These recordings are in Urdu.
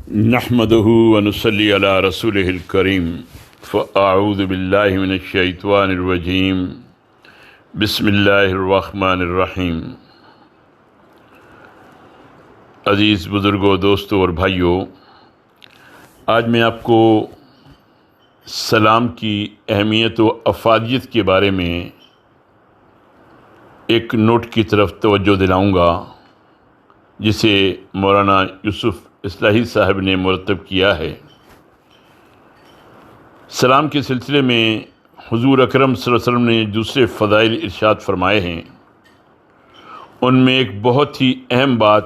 نحمده ونصلي على رسوله الكريم فأعوذ بالله من الشيطان الرجيم بسم اللہ الرحمن الرحیم۔ عزیز بزرگوں، دوستوں اور بھائیوں، آج میں آپ کو سلام کی اہمیت و افادیت کے بارے میں ایک نوٹ کی طرف توجہ دلاؤں گا جسے مولانا یوسف اصلاحی صاحب نے مرتب کیا ہے۔ سلام کے سلسلے میں حضور اکرم صلی اللہ علیہ وسلم نے دوسرے فضائل ارشاد فرمائے ہیں۔ ان میں ایک بہت ہی اہم بات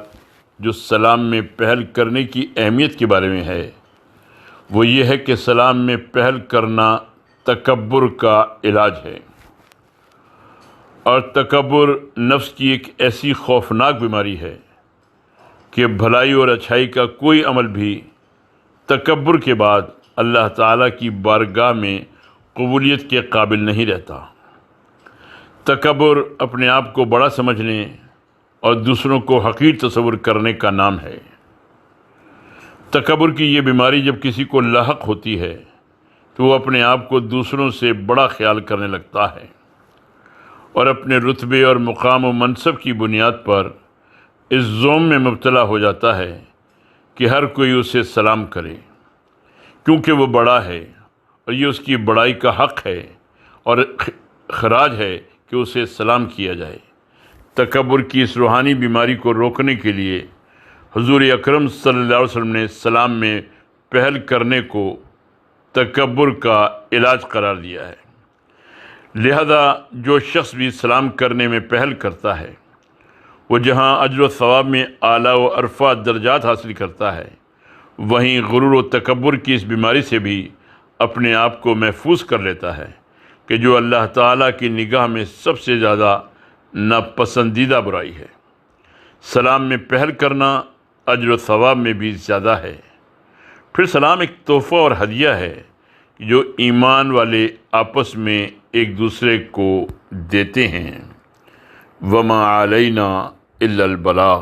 جو سلام میں پہل کرنے کی اہمیت کے بارے میں ہے وہ یہ ہے کہ سلام میں پہل کرنا تکبر کا علاج ہے، اور تکبر نفس کی ایک ایسی خوفناک بیماری ہے کہ بھلائی اور اچھائی کا کوئی عمل بھی تکبر کے بعد اللہ تعالیٰ کی بارگاہ میں قبولیت کے قابل نہیں رہتا۔ تکبر اپنے آپ کو بڑا سمجھنے اور دوسروں کو حقیر تصور کرنے کا نام ہے۔ تکبر کی یہ بیماری جب کسی کو لاحق ہوتی ہے تو وہ اپنے آپ کو دوسروں سے بڑا خیال کرنے لگتا ہے اور اپنے رتبے اور مقام و منصب کی بنیاد پر اس ظلم میں مبتلا ہو جاتا ہے کہ ہر کوئی اسے سلام کرے، کیونکہ وہ بڑا ہے اور یہ اس کی بڑائی کا حق ہے اور خراج ہے کہ اسے سلام کیا جائے۔ تکبر کی اس روحانی بیماری کو روکنے کے لیے حضور اکرم صلی اللہ علیہ وسلم نے سلام میں پہل کرنے کو تکبر کا علاج قرار دیا ہے۔ لہذا جو شخص بھی سلام کرنے میں پہل کرتا ہے وہ جہاں اجر و ثواب میں اعلیٰ و ارفع درجات حاصل کرتا ہے، وہیں غرور و تکبر کی اس بیماری سے بھی اپنے آپ کو محفوظ کر لیتا ہے کہ جو اللہ تعالیٰ کی نگاہ میں سب سے زیادہ ناپسندیدہ برائی ہے۔ سلام میں پہل کرنا اجر و ثواب میں بھی زیادہ ہے۔ پھر سلام ایک تحفہ اور ہدیہ ہے جو ایمان والے آپس میں ایک دوسرے کو دیتے ہیں۔ وما علینا الا البلاغ۔